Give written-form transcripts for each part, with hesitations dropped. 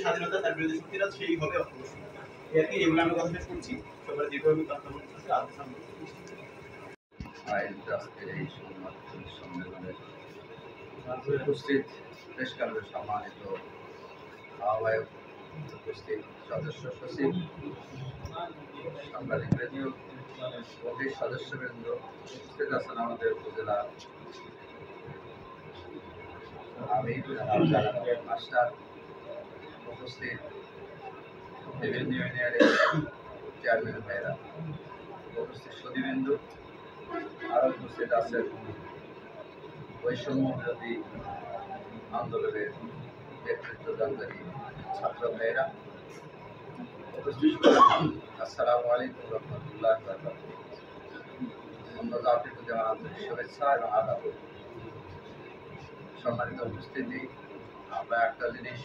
স্বাধীনতা তার বিরোধী শক্তিরা সেই হবে এগুলো আমি কথা শেষ করছি। সবার যেভাবে উপস্থিত প্রেস ক্লাবের সম্মানিত আহ্বায়ক, উপস্থিত সদস্য সচিব, সাংবাদিক রেডিও কমিটির সদস্যবৃন্দ, উপস্থিত আছেন আমাদের উপজেলা আমির মাস্টার, উপস্থিত বিভিন্ন ইউনিয়নের চেয়ারম্যান ভাইয়েরা, উপস্থিত সদীবৃন্দু, আরও উপস্থিত আছেন বৈষম্য বিরোধী আন্দোলনের নেতৃত্বদানকারী ছাত্র ভাইয়েরা, আসসালামু আলাইকুম রহমতুল্লাহ। আমরা জাতির প্রতি আমার আন্তরিক শুভেচ্ছা এবং আদাব। সম্মানিত উপস্থিতি, আমরা একটা জিনিস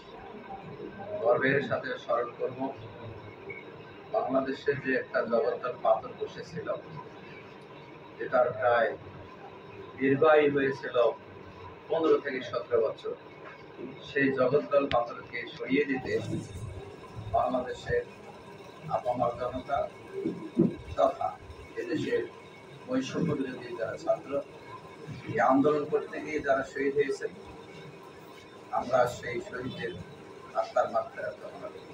গর্বের সাথে স্মরণ করব। বাংলাদেশে যে একটা জগদ্দল পাথর বসেছিল, যেটার প্রায় দীর্ঘায়ু হয়েছিল 15 থেকে 17 বছর, সেই জগদ্দল পাথরকে সরিয়ে দিতে বাংলাদেশের আপামর জনতা তথা এদেশের বৈষম্য বিরোধী যারা ছাত্র এই আন্দোলন করতে গিয়ে যারা শহীদ হয়েছেন, আমরা সেই শহীদদের আত্মার মাগফিরাত কামনা করি।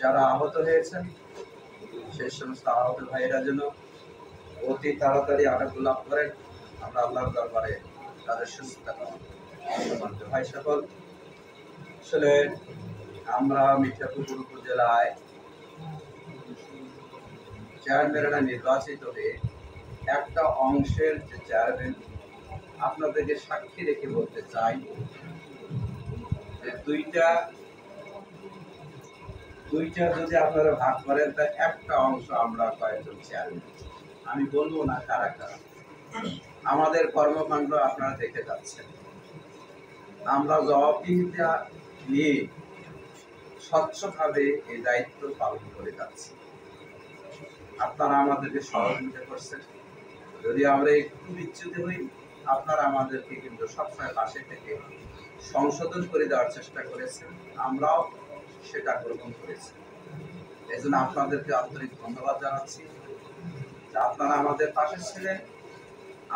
যারা আহত হয়েছেন সেই সমস্ত আহত ভাইয়েরা যেন অতি তাড়াতাড়ি আরোগ্য লাভ করেন, আমরা আল্লাহর দরবারে তাদের সুস্থতা কামনা করি। ভাই সকল, আসলে আমরা মিঠাপুর উপজেলায় চেয়ারম্যানরা নির্বাচিত হয়ে একটা অংশের যে চেয়ারম্যান, আপনাদেরকে সাক্ষী রেখে বলতে চাই যে দুইটা যদি আপনারা ভাগ করেন তা একটা অংশ আমরা কয়েকজন চেয়ারম্যান, আমি বলবো না কারা কারা। আমাদের কর্মকাণ্ড আপনারা দেখে যাচ্ছেন, আমরা জবাবদিহিতা নিয়ে স্বচ্ছভাবে এই দায়িত্ব পালন করে যাচ্ছি। আপনারা আমাদেরকে সহযোগিতা করছেন। যদি আমরা একটু বিচ্যুত হই, আপনারা আমাদেরকে কিন্তু সবসময় পাশে থেকে সংশোধন করে দেওয়ার চেষ্টা করেছেন, আমরাও সেটা গ্রহণ করেছি। এই জন্য আপনাদেরকে আন্তরিক ধন্যবাদ জানাচ্ছি যে আপনারা আমাদের পাশে ছিলেন,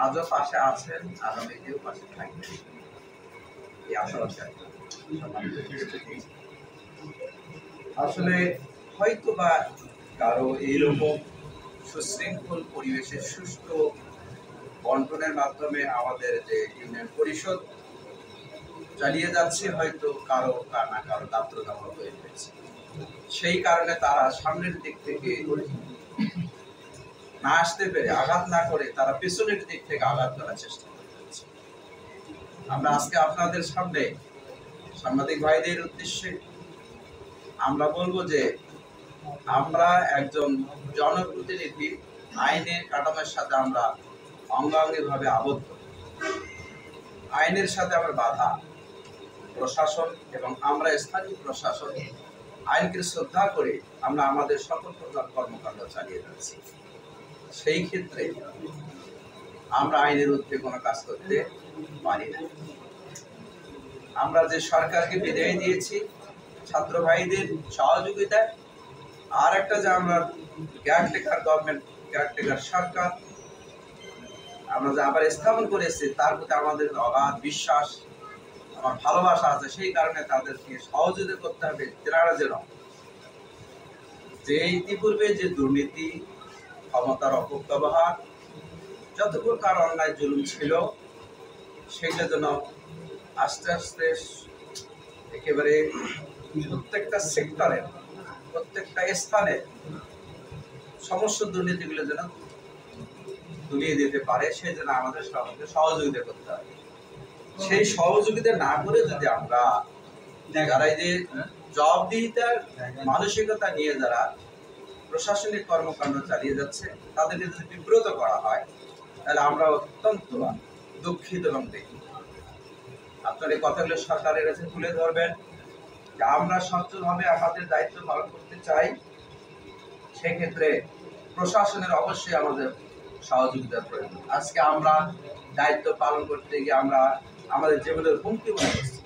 আজও পাশে আছেন, আগামীতেও পাশে থাকবেন, এই আশাবাদ। আসলে হয়তো বা কারো এইরকম সুশৃঙ্খল পরিবেশে সুষ্ঠু বন্টনের মাধ্যমে আমাদের যে ইউনিয়ন পরিষদ চালিয়ে যাচ্ছে, হয়তো কারো না কারো দাপ্তরদামা হয়ে গেছে। সেই কারণে তারা সামনের দিক থেকে না আসতে পেরে, আঘাত না করে তারা পেছনের দিক থেকে আঘাত করার চেষ্টা করছে। আমরা আজকে আপনাদের সামনে সাংবাদিক ভাইদের উদ্দেশ্যে আমরা বলবো যে আমরা একজন জনপ্রতিনিধি, আইনের কাঠামোর সাথে আমরা অঙ্গাঙ্গিভাবে আবদ্ধ, আইনের সাথে আমরা বাধা। প্রশাসন এবং আমরা স্থানীয় প্রশাসন আইনকে শ্রদ্ধা করে আমরা আমাদের সকল প্রকার কর্মকাণ্ড চালিয়ে যাচ্ছি। সেই ক্ষেত্রে আমরা আইনের ঊর্ধ্বে কোনো কাজ করতে পারি না। আমরা যে সরকারকে বিদায় দিয়েছি ছাত্র ভাইদের সহযোগিতায়, আর একটা যে আমরা কেয়ারটেকার গভর্নমেন্ট, কেয়ারটেকার সরকার আমরা যে আবার স্থাপন করেছি, তার প্রতি আমাদের অগাধ বিশ্বাস, আমার ভালোবাসা আছে। সেই কারণে তাদেরকে সহযোগিতা করতে হবে, তেনারা যেন যে ইতিপূর্বে যে দুর্নীতি, ক্ষমতার অপব্যবহার, যত প্রকার অন্যায় জুলুম ছিল, সেইটা যেন আস্তে আস্তে একেবারে প্রত্যেকটা সেক্টরে, প্রত্যেকটা স্থানে সমস্ত দুর্নীতিগুলো যেন তুলিয়ে দিতে পারে, সেই জন্য আমাদের সবাইকে সহযোগিতা করতে হবে। সেই সহযোগিতা না করে যদি আমরা যারা এই যে জবাবদিহিতার মানসিকতা নিয়ে যারা প্রশাসনিক কর্মকাণ্ড চালিয়ে যাচ্ছে, তাদেরকে যদি বিব্রত করা হয়, তাহলে আমরা অত্যন্ত দুঃখিত এবং দেখি। আপনার এই কথাগুলো সরকারের কাছে তুলে ধরবেন যে আমরা সচ্ছলভাবে আমাদের দায়িত্ব পালন করতে চাই, সেক্ষেত্রে প্রশাসনের অবশ্যই আমাদের সহযোগিতার প্রয়োজন। আজকে আমরা দায়িত্ব পালন করতে গিয়ে আমরা আমাদের জীবনের হুমকি মনে করছি।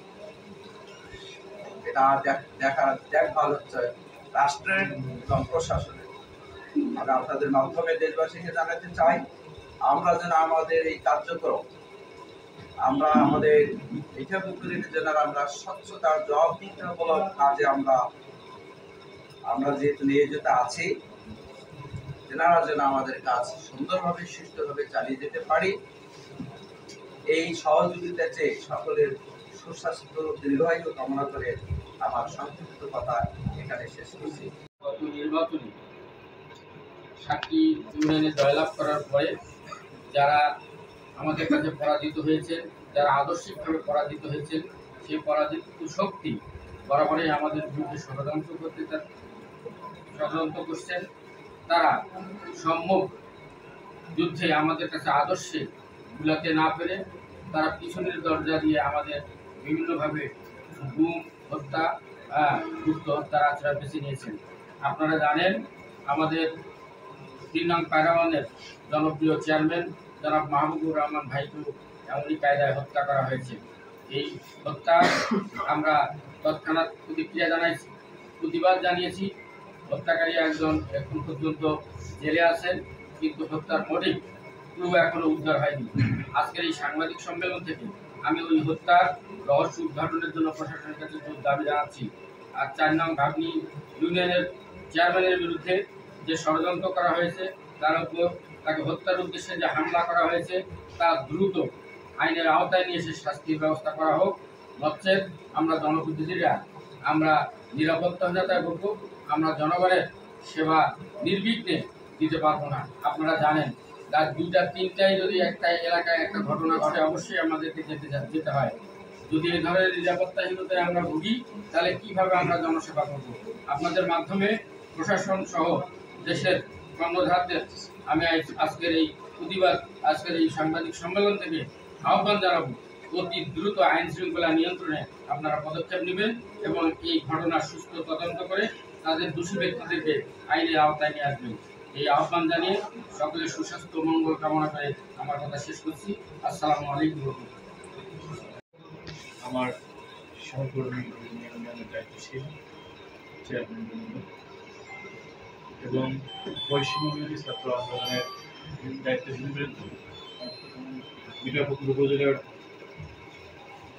এটা দেখভাল হচ্ছে রাষ্ট্রের এবং প্রশাসনের। আমরা আপনাদের মাধ্যমে দেশবাসীকে জানাতে চাই, আমরা যেন আমাদের এই কার্যক্রম আমরা আমাদের এটা পুকুরের জন্য আমরা স্বচ্ছতার জবাবদিহিতামূলক কাজে আমরা যেহেতু নিয়োজিত আছি, তেনারা যেন আমাদের কাজ সুন্দরভাবে সুষ্ঠুভাবে চালিয়ে যেতে পারি, এই সহযোগিতা চেয়ে সকলের সুস্বাস্থ্য দীর্ঘায়ু কামনা করে আমার সংক্ষিপ্ত কথা এখানে শেষ করছি। গত নির্বাচনে 7টি ইউনিয়নে জয়লাভ করার পরে যারা আমাদের কাছে পরাজিত হয়েছেন, যারা আদর্শিকভাবে পরাজিত হয়েছেন, সেই পরাজিত শক্তি বরাবরই আমাদের বিরুদ্ধে ষড়যন্ত্র করছেন। তারা সম্মুখ যুদ্ধে আমাদের কাছে আদর্শে গুলাতে না পেরে তারা পিছনের দরজা দিয়ে আমাদের বিভিন্নভাবে গুম, হত্যা, গুপ্ত হত্যার আশ্রয় বেছে নিয়েছেন। আপনারা জানেন আমাদের 3 নং পায়রাওয়ানের জনপ্রিয় চেয়ারম্যান জনাব মাহবুবুর রহমান ভাইকে এমনই কায়দায় হত্যা করা হয়েছে। এই হত্যা আমরা তৎক্ষণাৎ প্রতিবাদ জানিয়েছি। হত্যাকারী একজন এখন পর্যন্ত জেলে আছেন, কিন্তু হত্যার মোটিভ এখনো উদ্ধার হয়নি। আজকের এই সাংবাদিক সম্মেলন থেকে আমি ওই হত্যার রহস্য উদ্ঘাটনের জন্য প্রশাসনের কাছে জোর দাবি জানাচ্ছি। আর 4 নং ভাবনি ইউনিয়নের চেয়ারম্যানের বিরুদ্ধে যে ষড়যন্ত্র করা হয়েছে, তার উপর তাকে হত্যার উদ্দেশ্যে যে হামলা করা হয়েছে, তা দ্রুত আইনের আওতায় নিয়ে এসে শাস্তির ব্যবস্থা করা হোক। নচেত আমরা জনপ্রতিনিধিরা আমরা নিরাপত্তাহীনতায় ভুগব, আমরা জনগণের সেবা নির্বিঘ্নে দিতে পারবো না। আপনারা জানেন রাত 2টা 3টায় যদি একটা এলাকায় একটা ঘটনা ঘটে, অবশ্যই আমাদেরকে যেতে হয়। যদি এই ধরনের নিরাপত্তাহীনতায় আমরা ভুগি, তাহলে কিভাবে আমরা জনসেবা করব? আপনাদের মাধ্যমে প্রশাসন সহ দেশের কর্ণধারদের আমি আজকের এই সাংবাদিক সম্মেলন থেকে আহ্বান জানাবো, অতি দ্রুত আইন শৃঙ্খলা নিয়ন্ত্রণে আপনারা পদক্ষেপ নেবেন এবং এই ঘটনার সুস্থ তদন্ত করে তাদের দোষী ব্যক্তিদেরকে আইনের আওতায় নিয়ে আসবেন। এই আহ্বান জানিয়ে সকলের সুস্বাস্থ্য মঙ্গল কামনা করে আমার কথা শেষ করছি। আসসালামু আলাইকুম। আমার সহকর্মী ইউনিয়নের দায়িত্বশীল চেয়ারম্যান এবং বৈষম্যবিরোধী ছাত্র আন্দোলনের দায়িত্বশীল মিঠাপুকুর উপজেলার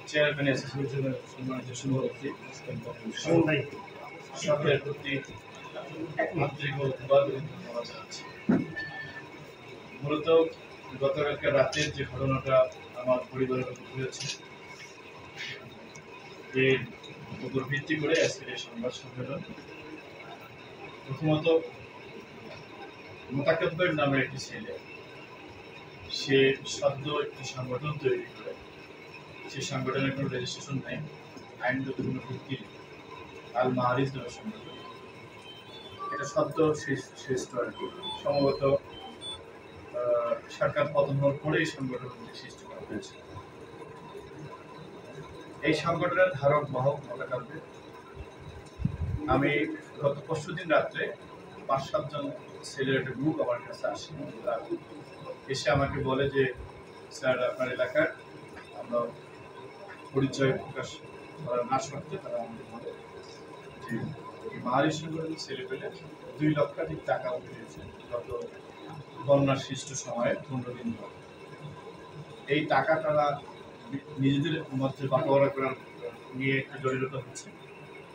চেয়ারম্যান অ্যাসোসিয়েশনের সম্মানিত সভাপতি সকলের প্রতি আন্তরিক ধন্যবাদ এবং ধন্যবাদ জানাচ্ছি। মূলত গতকালকে রাতের যে ঘটনাটা আমার পরিবারের উপর হয়েছে, এর উপর ভিত্তি করে আজকের এই সংবাদ সম্মেলন। প্রথমত, মোতাকাব্বের নামের একটি ছেলে, সে সদ্য একটি সংগঠন তৈরি করে, সেই সংগঠনের কোনো রেজিস্ট্রেশন নেই, আইনগত কোনো ভিত্তি নেই, আল মাহারিজ নামের সংগঠন। এটা সদ্য সৃষ্ট আর কি, সম্ভবত সরকার পতন হওয়ার পরেই সংগঠনটি সৃষ্টি করা হয়েছে। এই সংগঠনের ধারক বাহক মোতাকাব্বে আমি গত পরশুদিন রাত্রে 5-7 জন ছেলের একটা গ্রুপ আমার কাছে আসে, এসে আমাকে বলে যে স্যার, আপনার এলাকার আমরা পরিচয় প্রকাশ করা না সত্ত্বে তারা আমাকে বলে যে এই মাহারি সংগঠনের ছেলে পেলে 2 লক্ষাধিক টাকা উঠিয়েছে গত বন্যার সৃষ্ট সময়ে 15 দিন পর। এই টাকা তারা নিজেদের মধ্যে বাটোয়ারা করার নিয়ে একটু জটিলতা হচ্ছে।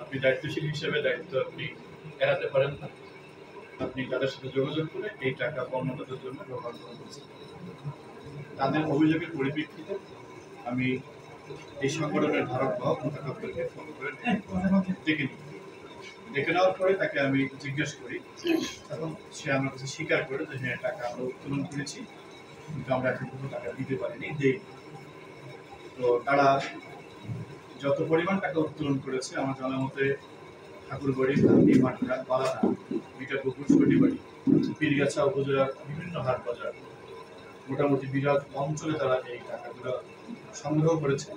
আপনি দায়িত্বশীল হিসেবে দায়িত্ব আপনি এড়াতে পারেন না, আপনি তাদের সাথে যোগাযোগ করে এই টাকা কর্মকর্তাদের জন্য ব্যবহার করা হচ্ছে। তাদের অভিযোগের পরিপ্রেক্ষিতে আমি এই সংগঠনের ধারক বাহক মোতাকাব্বেরকে ফোন করে ডেকে নেওয়ার পরে তাকে আমি জিজ্ঞেস করি, তখন সে আমার কাছে স্বীকার করে যে হ্যাঁ, টাকা আমরা উত্তোলন করেছি, কিন্তু আমরা এখন কোনো টাকা দিতে পারিনি, দেই। তো তারা যত পরিমাণ টাকা উত্তোলন করেছে আমার জানা মতে ঠাকুরবাড়ি, ধানি, মাঠরা, বালানা, মিঠাপুকুর, ছটিবাড়ি, পীরগাছা উপজেলার বিভিন্ন হাট বাজার, মোটামুটি বিরাট অঞ্চলে তারা এই টাকাগুলো সংগ্রহ করেছে,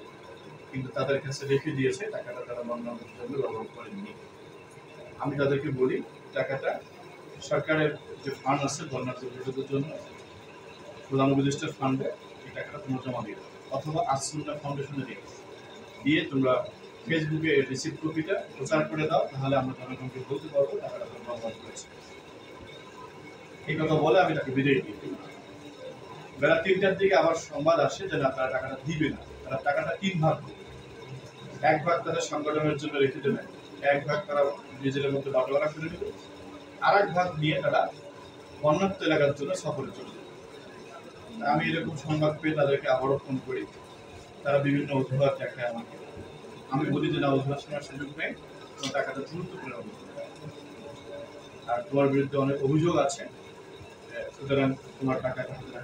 কিন্তু তাদের কাছে রেখে দিয়েছে। টাকাটা তারা বন্যার জন্য ব্যবহার করেননি। আমি তাদেরকে বলি টাকাটা সরকারের যে ফান্ড আছে বন্যা দুর্যোগের জন্য প্রধান উপদেষ্টার ফান্ডে এই টাকাটা তোমরা জমা দিয়ে দাও, অথবা আসুন্না ফাউন্ডেশনে দিয়ে তোমরা ফেসবুকে রিসিভ কপিটা প্রচার করে দাও, তাহলে আমরা জনগণকে বলতে পারবো টাকাটা তোমরা বন্ধ করেছে। এই কথা বলে আমি তাকে বিদায় দিই। বেলা 3টার দিকে আবার সংবাদ আসে যে না, তারা টাকাটা দিবে না, তারা টাকাটা 3 ভাগ করবে। 1 ভাগ তাদের সংগঠনের জন্য রেখে দেবে, 1 ভাগ তারা নিজেদের মধ্যে বাটোয়ারা করে দেবে, আর 1 ভাগ নিয়ে তারা বন্যার্ত এলাকার জন্য সফরে চলে যাবে। আমি এরকম সংবাদ পেয়ে তাদেরকে আবারও ফোন করি, তারা বিভিন্ন অজুহাত দেখায় আমাকে। আমি বলি যে না, অজুহাত শোনার সুযোগ নেই, তোমার টাকাটা দ্রুত করে হবে, আর তোমার বিরুদ্ধে অনেক অভিযোগ আছে, সুতরাং তোমার টাকা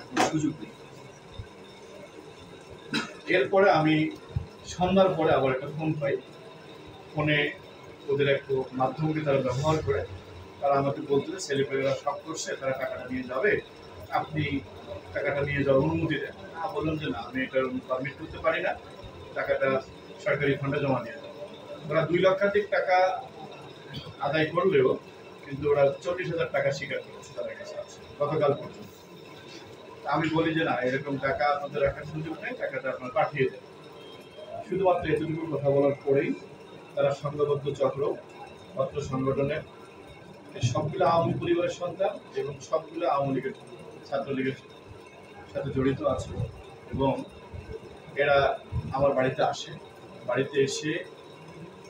কোনো সুযোগ নেই। এরপরে আমি সন্ধ্যার পরে আবার একটা ফোন পাই। ফোনে ওদের একটু মাধ্যমকে তারা ব্যবহার করে তারা আমাকে বলতে ছেলেপেলেরা সব করছে, তারা টাকাটা নিয়ে যাবে, আপনি টাকাটা নিয়ে যাওয়ার অনুমতি দেন। বললাম যে না, আমি এটা পারমিট করতে পারি না, টাকাটা সরকারি ফান্ডে জমা দিয়ে দেন। ওরা 2 লক্ষাধিক টাকা আদায় করলেও কিন্তু ওরা 40,000 টাকা স্বীকার করেছে তাদের কাছে আছে গতকাল পর্যন্ত। আমি বলি যে না, এরকম টাকা আপনাদের রাখার সুযোগ নেই, টাকাটা আপনারা পাঠিয়ে দেন। শুধুমাত্র এতটুকু কথা বলার পরেই তারা সংঘবদ্ধ চক্র, অত্র সংগঠনের সবগুলো আওয়ামী পরিবারের সন্তান এবং সবগুলো আওয়ামী লীগের ছাত্রলীগের সাথে জড়িত আছে, এবং এরা আমার বাড়িতে আসে। বাড়িতে এসে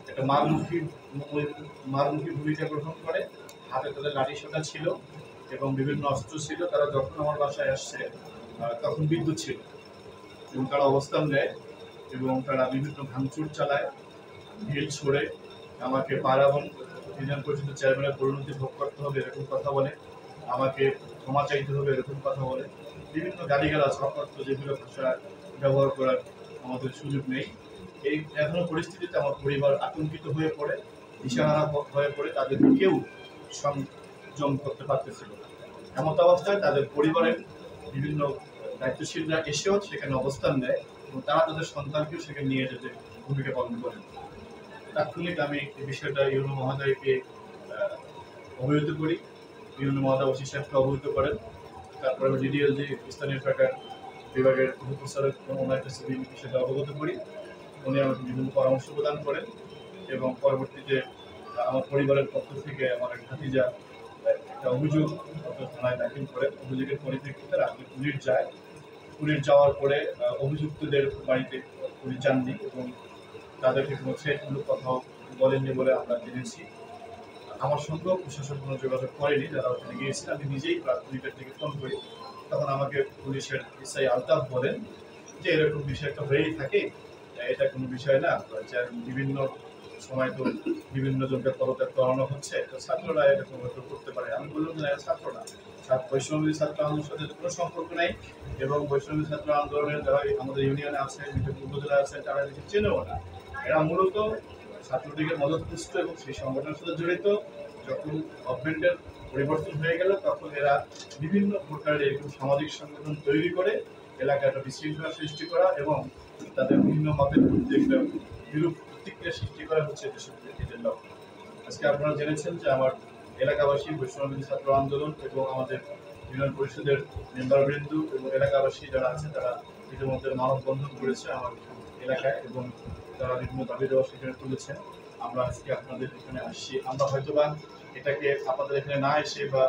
একটা মারমুখী ভূমিকা গ্রহণ করে। হাতে তাদের লাঠি সোটা ছিল এবং বিভিন্ন অস্ত্র ছিল। তারা যখন আমার বাসায় আসছে তখন বিদ্যুৎ ছিল, এবং তারা অবস্থান নেয় এবং তারা বিভিন্ন ভাঙচুর চালায়, ঢিল ছড়ে, আমাকে পারাবন ইউনিয়ন পরিষদের চেয়ারম্যানের পরিণতি ভোগ করতে হবে এরকম কথা বলে, আমাকে ক্ষমা চাইতে হবে এরকম কথা বলে, বিভিন্ন গালিগালাজ অকথ্য যেগুলো ভাষা ব্যবহার করার আমাদের সুযোগ নেই। এই এখনো পরিস্থিতিতে আমার পরিবার আতঙ্কিত হয়ে পড়ে, দিশাহারা হয়ে পড়ে, তাদের কেউ সংযম করতে পারতেছিল না। এমত অবস্থায় তাদের পরিবারের বিভিন্ন দায়িত্বশীলরা এসেও সেখানে অবস্থান নেয় এবং তারা তাদের সন্তানকেও সেখানে নিয়ে যেতে ভূমিকা পালন করেন। তাৎক্ষণিক আমি এই বিষয়টা ইউনো মহোদয়কে অবহিত করি, ইউনো মহোদয় ওসি সাহেবকে অবহিত করেন। তারপরে আমি ডিডিএল যে স্থানীয় সরকার বিভাগের উপপ্রচারক ওনার কাছে বিষয়টা অবগত করি। উনি আমাকে বিভিন্ন পরামর্শ প্রদান করেন এবং পরবর্তীতে আমার পরিবারের পক্ষ থেকে আমার এক ভাতিজা একটা অভিযোগ থানায় দাখিল করেন। অভিযোগের পরিপ্রেক্ষিতে রাত্রে পুলিশ যায়। পুলিশ যাওয়ার পরে অভিযুক্তদের বাড়িতে পুলিশ যাননি এবং তাদেরকে কোনো থ্রেটমূলক কথাও বলেননি বলে আমরা জেনেছি। আমার সঙ্গেও প্রশাসন কোনো যোগাযোগ করেনি যারা ওখানে গিয়েছিল। আমি নিজেই রাত 2টার দিকে ফোন করি, তখন আমাকে পুলিশের এসআই আলতাফ বলেন যে এরকম বিষয় একটা হয়েই থাকে, এটা কোনো বিষয় না, বিভিন্ন সময় তো বিভিন্ন জনকে পদত্যাগ করানো হচ্ছে, তো ছাত্ররা এরকম করতে পারে। আমি বললাম যে ছাত্র না, বৈষম্যবিরোধী ছাত্র আন্দোলনের সাথে কোনো সম্পর্ক নেই, এবং বৈষম্যবিরোধী ছাত্র আন্দোলনের যারা আমাদের ইউনিয়নে আছে, উপজেলা আছে, তারা কিছু চেনেও না। এরা মূলত ছাত্রলীগের মদতপুষ্ট এবং সেই সংগঠনের সাথে জড়িত। যখন গভর্নমেন্টের পরিবর্তন হয়ে গেল তখন এরা বিভিন্ন প্রকারের এরকম সামাজিক সংগঠন তৈরি করে এলাকায় একটা বিশৃঙ্খলা সৃষ্টি করা এবং তাদের বিভিন্ন মতের প্রতি একটা বিরূপ প্রতিক্রিয়া সৃষ্টি করা হচ্ছে এদের লক্ষ্য। আজকে আপনারা জেনেছেন যে আমার এলাকাবাসী বৈষম্যবিরোধী ছাত্র আন্দোলন এবং আমাদের ইউনিয়ন পরিষদের মেম্বারবৃন্দ এবং এলাকাবাসী যারা আছে তারা ইতিমধ্যে মানববন্ধন করেছে আমার এলাকায় এবং তারা বিভিন্ন দাবি দেওয়া সেখানে তুলেছেন। আমরা আজকে আপনাদের এখানে আসছি। আমরা হয়তোবা এটাকে আপনাদের এখানে না এসে বা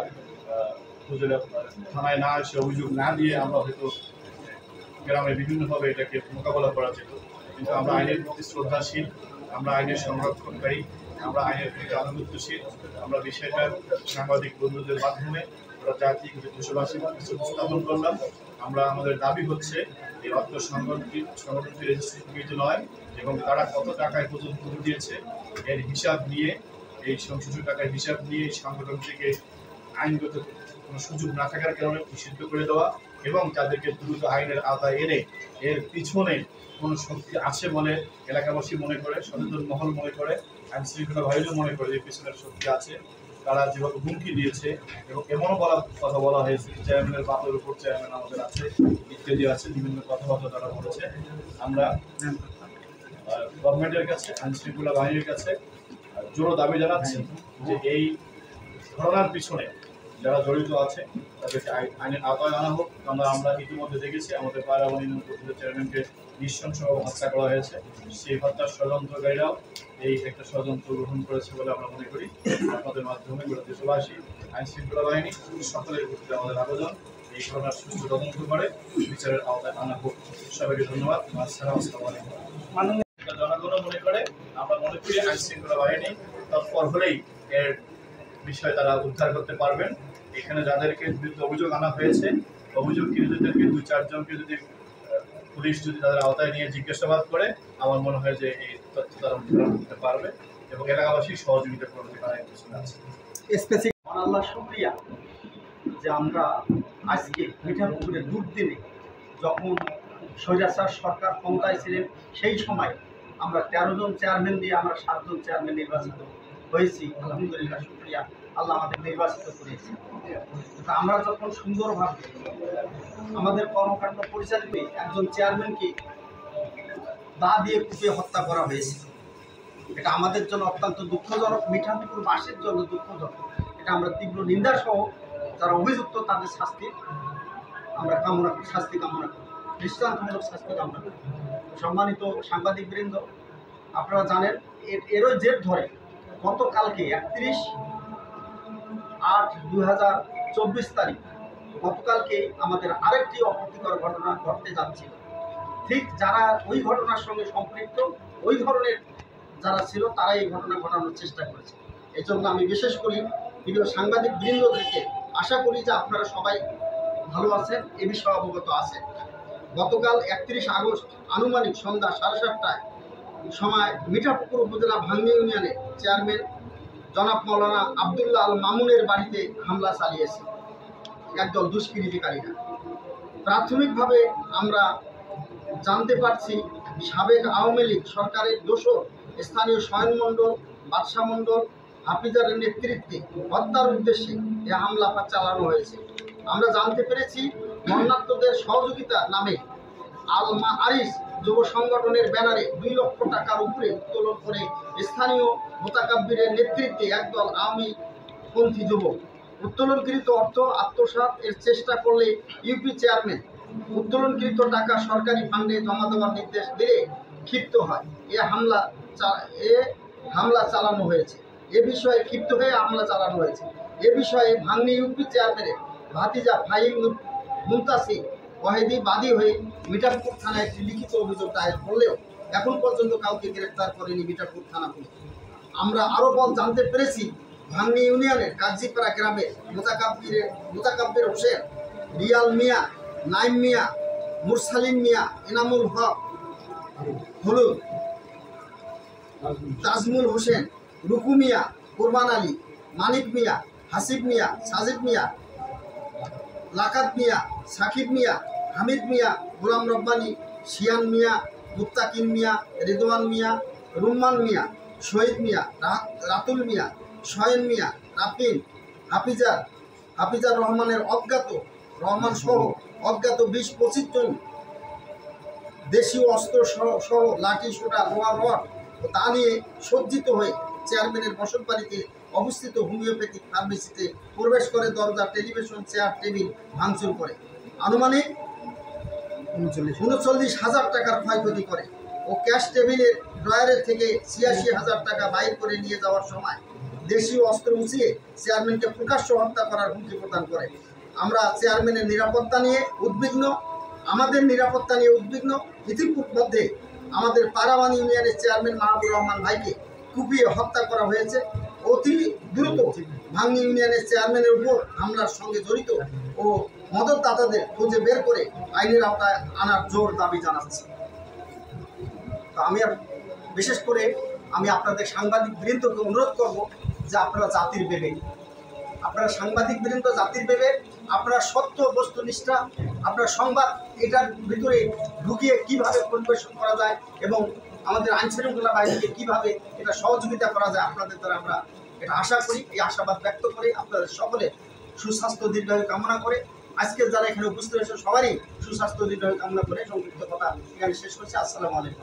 থানায় না এসে অভিযোগ না দিয়ে আমরা হয়তো গ্রামে বিভিন্নভাবে এটাকে মোকাবেলা করা যেত, কিন্তু আমরা আইনের প্রতি শ্রদ্ধাশীল, আমরা আইনের সংরক্ষণকারী, আমরা আইনের প্রতি আনুগত্যশীল। আমরা বিষয়টা সাংবাদিক বন্ধুদের মাধ্যমে আমরা জাতি দেশবাসীর কাছে উপস্থাপন করলাম। আমরা আমাদের দাবি হচ্ছে এই অর্থ সংগঠনটি রেজিস্ট্রেশন নয় এবং তারা কত টাকায় পর্যন্ত দিয়েছে এর হিসাব নিয়ে, এই সংশ্লিষ্ট টাকার হিসাব নিয়ে এই সংগঠনটিকে আইনগত কোনো সুযোগ না থাকার কারণে নিষিদ্ধ করে দেওয়া এবং তাদেরকে দ্রুত আইনের আওতায় এনে এর পিছনে কোনো শক্তি আছে বলে এলাকাবাসী মনে করে, সচেতন মহল মনে করে, আইন শৃঙ্খলা বাহিনীও মনে করে যে পিছনের শক্তি আছে। তারা যেভাবে হুমকি দিয়েছে এবং এমনও কথা বলা হয়েছে চেয়ারম্যানের বাপের উপর চেয়ারম্যান আমাদের আছে ইত্যাদি আছে, বিভিন্ন কথাবার্তা তারা বলেছে। আমরা গভর্নমেন্টের কাছে, আইন শৃঙ্খলা বাহিনীর কাছে জোর দাবি জানাচ্ছি যে এই ঘটনার পিছনে যারা জড়িত আছে তাদেরকে আইনের আওতায় আনা হোক। আমরা ইতিমধ্যে দেখেছি আমাদের পায়রাবন ইউনিয়ন পরিষদের চেয়ারম্যানকে নৃশংসভাবে হত্যা করা হয়েছে। সেই হত্যার ষড়যন্ত্রকারীরাও এই একটা ষড়যন্ত্র গ্রহণ করেছে বলে আমরা মনে করি। আপনাদের মাধ্যমে গোটা দেশবাসী, আইন শৃঙ্খলা বাহিনী সকলের প্রতি আমাদের আবেদন, এই ঘটনার সুষ্ঠু তদন্ত করে বিচারের আওতায় আনা হোক। সবাইকে ধন্যবাদ। আসসালামু আলাইকুম। জনগণও মনে করে, আমরা মনে করি আইন শৃঙ্খলা বাহিনী তৎপর হলেই এর বিষয়ে তারা উদ্ধার করতে পারবেন। এখানে যাদেরকে বিরুদ্ধে অভিযোগ আনা হয়েছে, অভিযোগকারীদেরকে 2-4 জনকে যদি পুলিশ যদি তাদের আওতায় নিয়ে জিজ্ঞাসাবাদ করে, আমার মনে হয় যে এই তথ্য তারা উদ্ধার করতে পারবে এবং এলাকাবাসী সহযোগিতা করবে। তারা পিছনে আছে। আল্লাহ শুকরিয়া যে আমরা আজকে মিঠাপুকুরের দুর্দিনে যখন স্বৈরাচার সরকার ক্ষমতায় ছিলেন, সেই সময় আমরা 13 জন চেয়ারম্যান দিয়ে আমরা 7 জন চেয়ারম্যান নির্বাচিত হয়েছি। আলহামদুলিল্লাহ, শুকরিয়া, আল্লাহ আমাদের নির্বাচিত করেছে। আমরা যখন সুন্দরভাবে আমাদের কর্মকাণ্ড পরিচালিত, একজন চেয়ারম্যানকে দা দিয়ে কুপিয়ে হত্যা করা হয়েছে। এটা আমাদের জন্য অত্যন্ত দুঃখজনক, মিঠাপুকুরবাসীর জন্য দুঃখজনক। এটা আমরা তীব্র নিন্দা সহ যারা অভিযুক্ত তাদের শাস্তি কামনা করি, দৃষ্টান্তমূলক শাস্তি কামনা করি। সম্মানিত সাংবাদিকবৃন্দ, আপনারা জানেন এরও জের ধরে গতকালকে 31/8/2024 তারিখ গতকালকে আমাদের আরেকটি অপ্রীতিকর ঘটনা ঘটতে যাচ্ছিল। ঠিক যারা ওই ঘটনার সঙ্গে সম্পৃক্ত, ওই ধরনের যারা ছিল, তারা এই ঘটনা ঘটানোর চেষ্টা করেছে। এই জন্য আমি বিশেষ করি প্রিয় সাংবাদিক বৃন্দদেরকে আশা করি যে আপনারা সবাই ভালো আছেন, এ বিষয়ে অবগত আছেন। গতকাল 31 আগস্ট আনুমানিক সন্ধ্যা 7:30টায় সময় মিঠাপুকুর উপজেলা ভাঙ্গি ইউনিয়নের চেয়ারম্যান জনাব মৌলানা আবদুল্লাহ আল মামুনের বাড়িতে হামলা চালিয়েছে একদল দুষ্কৃতিকারীরা। প্রাথমিকভাবে আমরা জানতে পারছি সাবেক আওয়ামী লীগ সরকারের দোসর স্থানীয় শয়নমণ্ডল, বাদশাহ মণ্ডল, হাফিজারের নেতৃত্বে হত্যার উদ্দেশ্যে এ হামলা চালানো হয়েছে। আমরা জানতে পেরেছি বন্যার্তদের সহযোগিতা নামে আল মাআরিজ যুব সংগঠনের ব্যানারে 2 লক্ষ টাকার উপরে উত্তোলন করে স্থানীয় মোতাকাব্বিরের নেতৃত্বে একদল আওয়ামী পন্থী যুবক উত্তোলনকৃত অর্থ আত্মসাৎ এর চেষ্টা করলে ইউপি চেয়ারম্যান উত্তোলনকৃত টাকা সরকারি ফান্ডে জমা দেওয়ার নির্দেশ দিলে ক্ষিপ্ত হয়। এ হামলা চালানো হয়েছে। এ বিষয়ে ক্ষিপ্ত হয়ে হামলা চালানো হয়েছে। এ বিষয়ে ভাঙ্গি ইউপি চেয়ারম্যানের ভাতিজা ফাহিম মুনতাসির ওয়াহিদি বাদী হয়ে মিঠাপুকুর থানায় একটি লিখিত অভিযোগ দায়ের করলেও এখন পর্যন্ত কাউকে গ্রেপ্তার করেনি মিঠাপুকুর থানা পুলিশ। আমরা আরও জানতে পেরেছি ভাঙ্গি ইউনিয়নের কাজীপাড়া গ্রামের মোতাকাব্বির হোসেন, রিয়াল মিয়া, নাইম মিয়া, মুরসালিন মিয়া, এনামুল হক, হলুদ, তাজমুল হোসেন, রুকু মিয়া, কুরবান আলী, মানিক মিয়া, হাসিব মিয়া, সাজিদ মিয়া, লাকাত মিয়া, সাকিব মিয়া, হামিদ মিয়া, গোলাম রব্বানি, শিয়ান মিয়া, মুত্তাকিন মিয়া, রিদওয়ান মিয়া, রুম্মান মিয়া, শহীদ মিয়া, রাতুল মিয়া, শয়েন মিয়া, রাফিন, হাফিজার রহমানের রহমান সহ অজ্ঞাত 20-25 জন দেশীয় অস্ত্র সহ লাঠি, সোটা, লোহার রড ও তা নিয়ে সজ্জিত হয়ে চেয়ারম্যানের বসতবাড়িতে অবস্থিত হোমিওপ্যাথিক ফার্মেসিতে প্রবেশ করে দরজা, টেলিভিশন, চেয়ার, টেবিল ভাঙচুর করে আনুমানিক 39,000 টাকার ক্ষয়ক্ষতি করে ও ক্যাশ টেবিলের ড্রয়ারের থেকে 86,000 টাকা বাইর করে নিয়ে যাওয়ার সময় দেশীয় অস্ত্র উঁচিয়ে চেয়ারম্যানকে প্রকাশ্য হত্যা করার হুমকি প্রদান করে। আমরা চেয়ারম্যানের নিরাপত্তা নিয়ে উদ্বিগ্ন, আমাদের নিরাপত্তা নিয়ে উদ্বিগ্ন। ইতিমধ্যে আমাদের পায়রাবন ইউনিয়নের চেয়ারম্যান মাহবুব রহমান ভাইকে কুপিয়ে হত্যা করা হয়েছে। অতি দ্রুত ভাঙ্গি ইউনিয়নের চেয়ারম্যানের উপর হামলার সঙ্গে জড়িত ও মদতদাতাদের খুঁজে বের করে আইনের আওতায় আনার জোর দাবি জানাচ্ছি। তো আমি বিশেষ করে আপনাদের সাংবাদিক বৃন্দকে অনুরোধ করব যে আপনারা জাতির বিবেক, আপনারা সাংবাদিক বৃন্দ জাতির বিবেক, আপনারা সত্য বস্তুনিষ্ঠা, আপনার সংবাদ এটার ভিতরে ঢুকিয়ে কিভাবে পরিবেশন করা যায় এবং আমাদের আইনশৃঙ্খলা বাহিনীকে কীভাবে এটা সহযোগিতা করা যায়, আপনাদের দ্বারা আমরা এটা আশা করি। এই আশাবাদ ব্যক্ত করে আপনাদের সকলে সুস্বাস্থ্য দীর্ঘায়ু কামনা করে আজকে যারা এখানে উপস্থিত হয়েছে সবারই সুস্বাস্থ্য দীর্ঘায়ু কামনা করে সংক্ষিপ্ত কথা এখানে শেষ করছি। আসসালামু আলাইকুম।